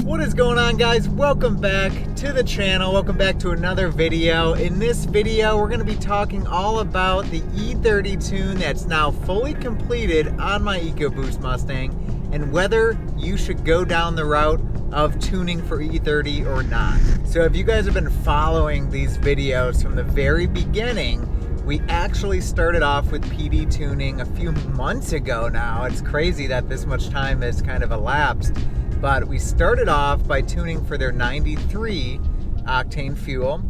What is going on, guys? Welcome back to the channel. Welcome back to another video. In this video, we're going to be talking all about the E30 tune that's now fully completed on my Ecoboost Mustang and whether you should go down the route of tuning for E30 or not. So if you guys have been following these videos from the very beginning, we actually started off with PD tuning a few months ago now. It's crazy that this much time has kind of elapsed. But we started off by tuning for their 93 octane fuel,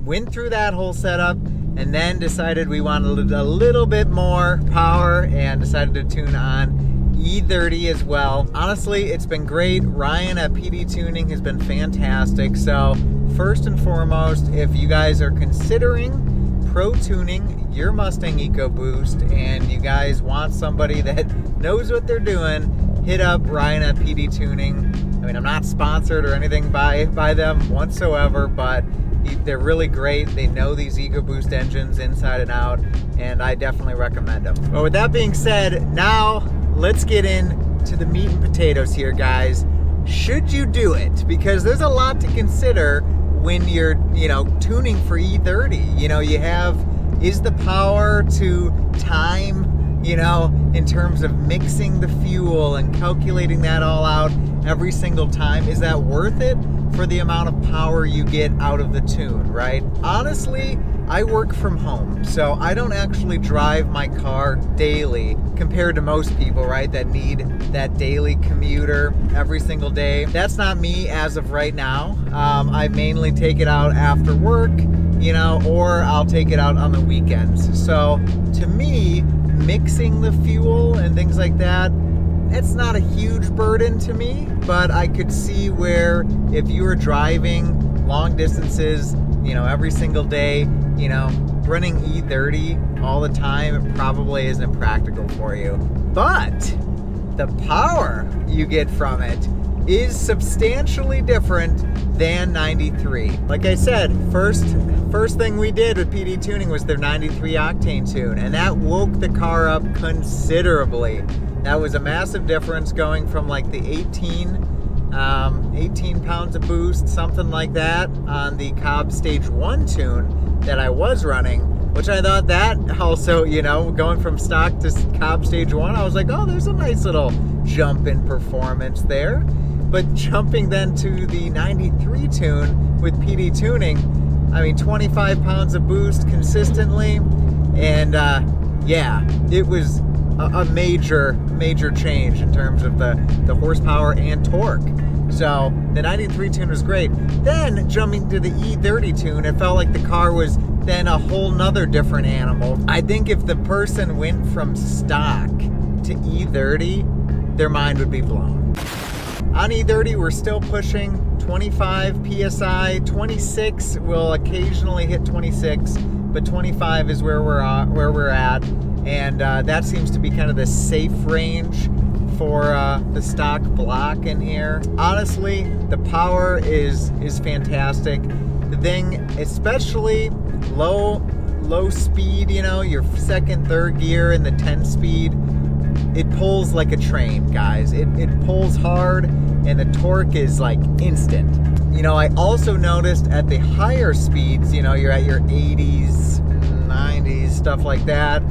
went through that whole setup, and then decided we wanted a little bit more power and decided to tune on E30 as well. Honestly, it's been great. Ryan at PD Tuning has been fantastic. So first and foremost, if you guys are considering pro tuning your Mustang Ecoboost and you guys want somebody that knows what they're doing, hit up Ryan at PD Tuning. I mean, I'm not sponsored or anything by them whatsoever, but they're really great. They know these Ecoboost engines inside and out, and I definitely recommend them. But with that being said, now let's get into the meat and potatoes here, guys. Should you do it? Because there's a lot to consider when you're, tuning for E30. You have, is the power to time, in terms of mixing the fuel and calculating that all out every single time, is that worth it for the amount of power you get out of the tune, right? Honestly, I work from home, so I don't actually drive my car daily compared to most people, right, that need that daily commuter every single day. That's not me as of right now. I mainly take it out after work, or I'll take it out on the weekends. So to me, mixing the fuel and things like that, it's not a huge burden to me, but I could see where if you were driving long distances, every single day, running E30 all the time, it probably isn't practical for you. But the power you get from it is substantially different than 93. Like I said, first thing we did with PD tuning was their 93 octane tune, and that woke the car up considerably. That was a massive difference going from like the 18 pounds of boost, something like that, on the Cobb Stage 1 tune that I was running, which I thought that also, going from stock to Cobb Stage 1, I was like, oh, there's a nice little jump in performance there. But jumping then to the 93 tune with PD tuning, 25 pounds of boost consistently, and it was a major change in terms of the horsepower and torque. So the 93 tune was great. Then jumping to the E30 tune, it felt like the car was then a whole nother different animal. I think if the person went from stock to E30, their mind would be blown. On E30, we're still pushing 25 PSI, 26 will occasionally hit 26, but 25 is where we're at, and that seems to be kind of the safe range for the stock block in here. Honestly, the power is fantastic. The thing, especially low speed, your second, third gear in the 10 speed, it pulls like a train, guys. It pulls hard, and the torque is like instant. I also noticed at the higher speeds, you're at your 80s, 90s, stuff like that,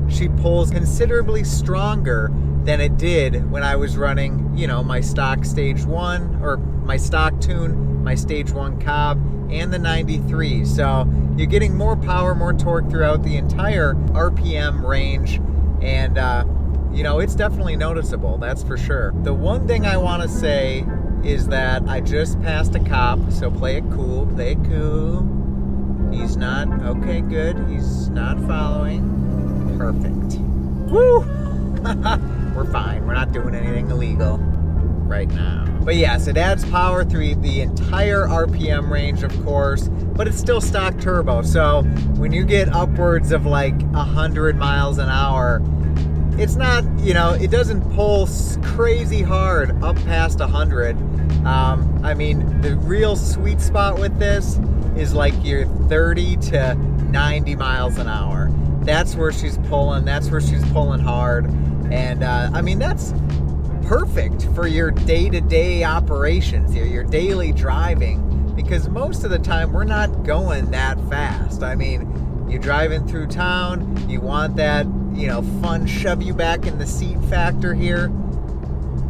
she pulls considerably stronger than it did when I was running, my stock Stage 1, or my stock tune, my Stage 1 Cobb, and the 93. So you're getting more power, more torque throughout the entire RPM range, and it's definitely noticeable, that's for sure. The one thing I want to say is that I just passed a cop, so play it cool, He's not, okay, good, he's not following, perfect. Woo! We're fine, we're not doing anything illegal right now. But yes, it adds power through the entire RPM range, of course, but it's still stock turbo, so when you get upwards of like 100 miles an hour, it's not, it doesn't pull crazy hard up past 100. The real sweet spot with this is like your 30 to 90 miles an hour. That's where she's pulling hard. And that's perfect for your day-to-day operations, your daily driving, because most of the time we're not going that fast. I mean, you're driving through town, you want that, you know, fun shove you back in the seat factor here.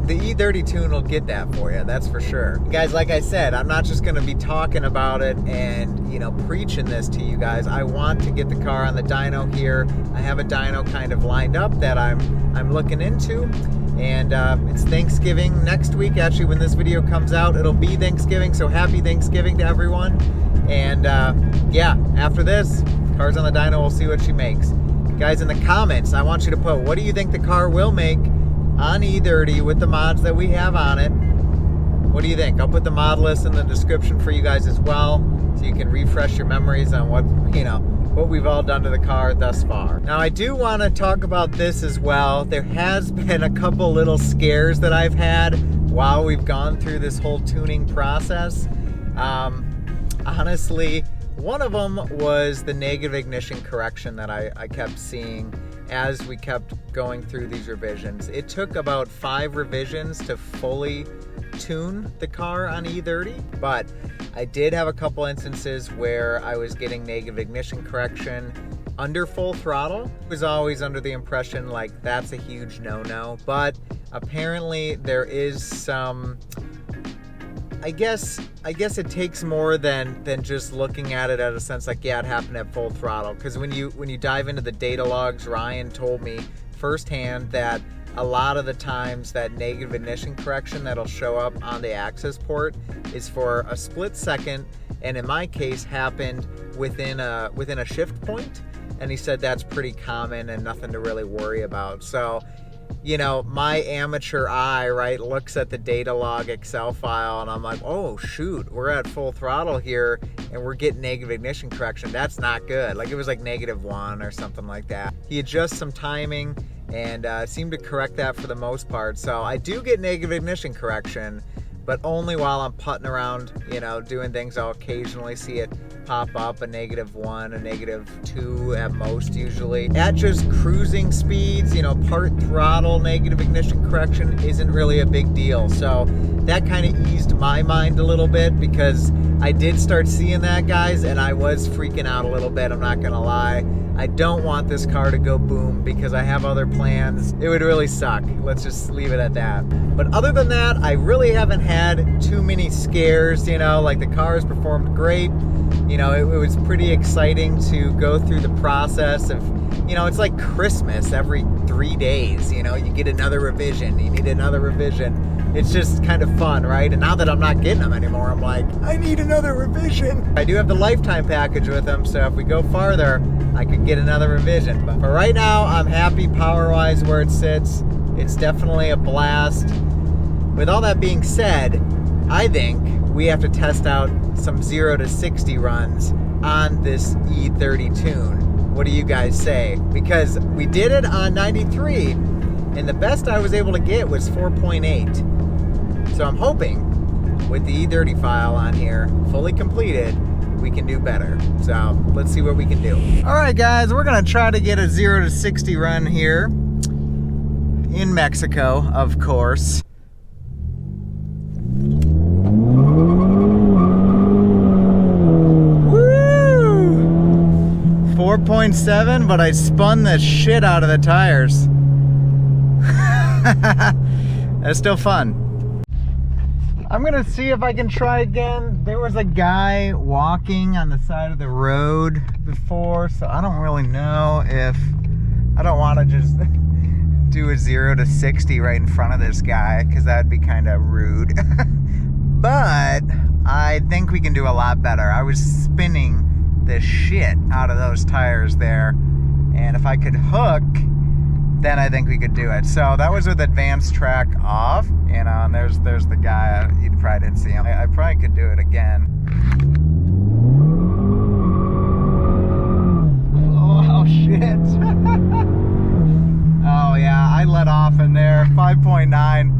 The E30 tune will get that for you, that's for sure. Guys, like I said, I'm not just gonna be talking about it and, you know, preaching this to you guys. I want to get the car on the dyno here. I have a dyno kind of lined up that I'm looking into. And it's Thanksgiving next week. Actually, when this video comes out, it'll be Thanksgiving, so happy Thanksgiving to everyone. And yeah, after this, car's on the dyno, we'll see what she makes. Guys, in the comments, I want you to put, what do you think the car will make on E30 with the mods that we have on it? What do you think? I'll put the mod list in the description for you guys as well, so you can refresh your memories on what, you know, what we've all done to the car thus far. Now, I do want to talk about this as well. There has been a couple little scares that I've had while we've gone through this whole tuning process. Honestly, one of them was the negative ignition correction that I kept seeing as we kept going through these revisions. It took about 5 revisions to fully tune the car on E30, but I did have a couple instances where I was getting negative ignition correction under full throttle. I was always under the impression like that's a huge no-no, but apparently there is some, I guess it takes more than just looking at it at a sense like, yeah, it happened at full throttle. Because when you dive into the data logs, Ryan told me firsthand that a lot of the times that negative ignition correction that'll show up on the access port is for a split second, and in my case happened within a shift point. And he said that's pretty common and nothing to really worry about. So, you know, my amateur eye, right, looks at the data log Excel file and I'm like, oh shoot, we're at full throttle here and we're getting negative ignition correction. That's not good. Like, it was like -1 or something like that. He adjusts some timing and seemed to correct that for the most part. So I do get negative ignition correction, but only while I'm putting around, you know, doing things. I'll occasionally see it pop up, a -1, a -2 at most usually. At just cruising speeds, you know, part throttle, negative ignition correction isn't really a big deal. So that kind of eased my mind a little bit, because I did start seeing that, guys, and I was freaking out a little bit, I'm not gonna lie. I don't want this car to go boom because I have other plans. It would really suck. Let's just leave it at that. But other than that, I really haven't had too many scares, you know, like the car has performed great. You know, it was pretty exciting to go through the process of, you know, it's like Christmas every 3 days, you know, you get another revision, you need another revision. It's just kind of fun, right? And now that I'm not getting them anymore, I'm like, I need another revision. I do have the lifetime package with them, so if we go farther, I could get another revision. But for right now, I'm happy power-wise where it sits. It's definitely a blast. With all that being said, I think we have to test out some 0 to 60 runs on this E30 tune. What do you guys say? Because we did it on 93, and the best I was able to get was 4.8. So I'm hoping with the E30 file on here, fully completed, we can do better. So let's see what we can do. All right, guys, we're gonna try to get a 0 to 60 run here in Mexico, of course. Woo! 4.7, but I spun the shit out of the tires. That's still fun. I'm gonna see if I can try again. There was a guy walking on the side of the road before, so I don't really know if, I don't want to just do a 0 to 60 right in front of this guy, because that would be kind of rude. But I think we can do a lot better. I was spinning the shit out of those tires there, and if I could hook, then I think we could do it. So that was with advanced track off, you know, and there's the guy. You probably didn't see him. I probably could do it again. Oh shit. Oh yeah, I let off in there. 5.9.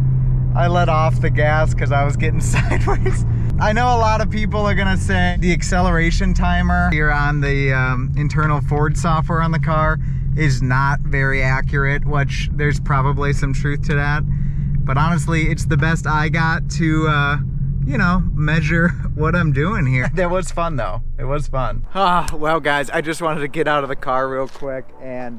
I let off the gas because I was getting sideways. I know a lot of people are gonna say the acceleration timer here on the internal Ford software on the car is not very accurate, which there's probably some truth to that. But honestly, it's the best I got to, you know, measure what I'm doing here. That was fun though. It was fun. Well guys, I just wanted to get out of the car real quick and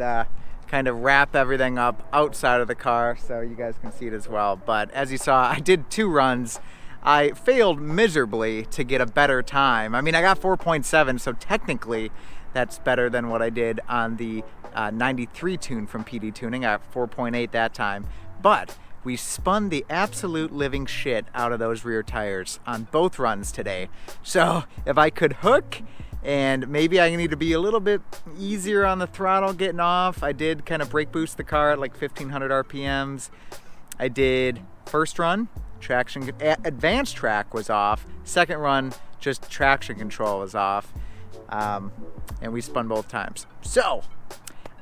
kind of wrap everything up outside of the car so you guys can see it as well. But as you saw, I did 2 runs. I failed miserably to get a better time. I mean, I got 4.7, so technically that's better than what I did on the 93 tune from PD Tuning. I got 4.8 that time. But we spun the absolute living shit out of those rear tires on both runs today. So if I could hook, and maybe I need to be a little bit easier on the throttle getting off. I did kind of brake boost the car at like 1500 RPMs. I did first run, traction, advanced track was off. Second run, just traction control was off. And we spun both times. So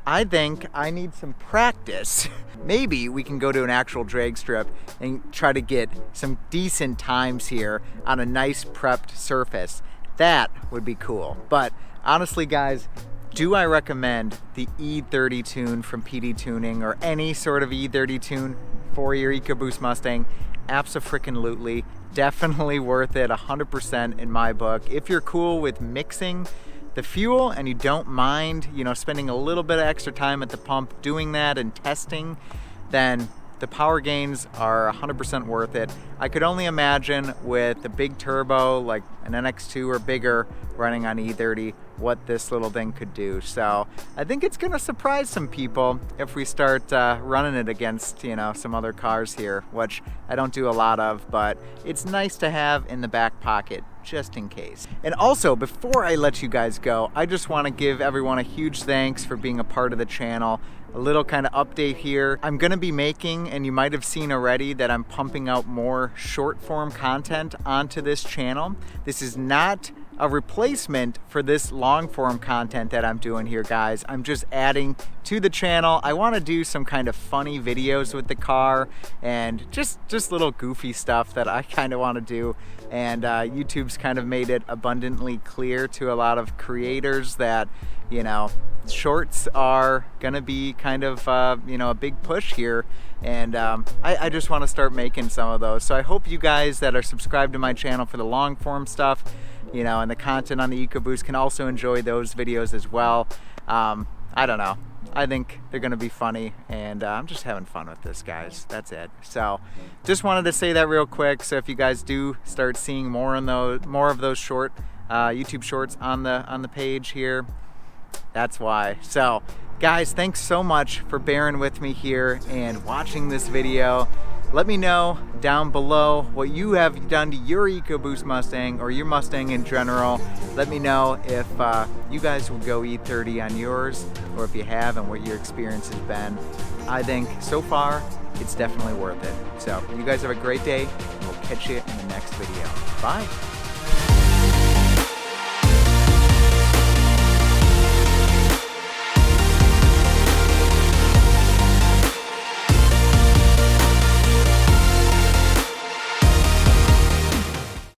I think I need some practice. Maybe we can go to an actual drag strip and try to get some decent times here on a nice prepped surface. That would be cool. But honestly guys, do I recommend the E30 tune from PD Tuning or any sort of E30 tune for your Ecoboost Mustang? Abso-freaking-lutely. Definitely worth it, 100% in my book. If you're cool with mixing the fuel and you don't mind, you know, spending a little bit of extra time at the pump doing that and testing, then the power gains are 100% worth it. I could only imagine with the big turbo, like an NX2 or bigger, running on E30, what this little thing could do. So I think it's gonna surprise some people if we start running it against, you know, some other cars here, which I don't do a lot of, but it's nice to have in the back pocket just in case. And also, before I let you guys go, I just want to give everyone a huge thanks for being a part of the channel. A little kind of update here. I'm gonna be making, and you might have seen already, that I'm pumping out more short form content onto this channel. This is not a replacement for this long form content that I'm doing here, guys. I'm just adding to the channel. I want to do some kind of funny videos with the car and just little goofy stuff that I kind of want to do. And YouTube's kind of made it abundantly clear to a lot of creators that, you know, shorts are gonna be kind of you know, a big push here, and I just want to start making some of those. So I hope you guys that are subscribed to my channel for the long form stuff, you know, and the content on the Ecoboost can also enjoy those videos as well. I don't know, I think they're gonna be funny, and I'm just having fun with this, guys. That's it. So just wanted to say that real quick. So if you guys do start seeing more of those short YouTube shorts on the page here, that's why. So guys, thanks so much for bearing with me here and watching this video. Let me know down below what you have done to your Ecoboost Mustang or your Mustang in general. Let me know if you guys would go E30 on yours, or if you have, and what your experience has been. I think so far it's definitely worth it. So you guys have a great day, and we'll catch you in the next video. Bye.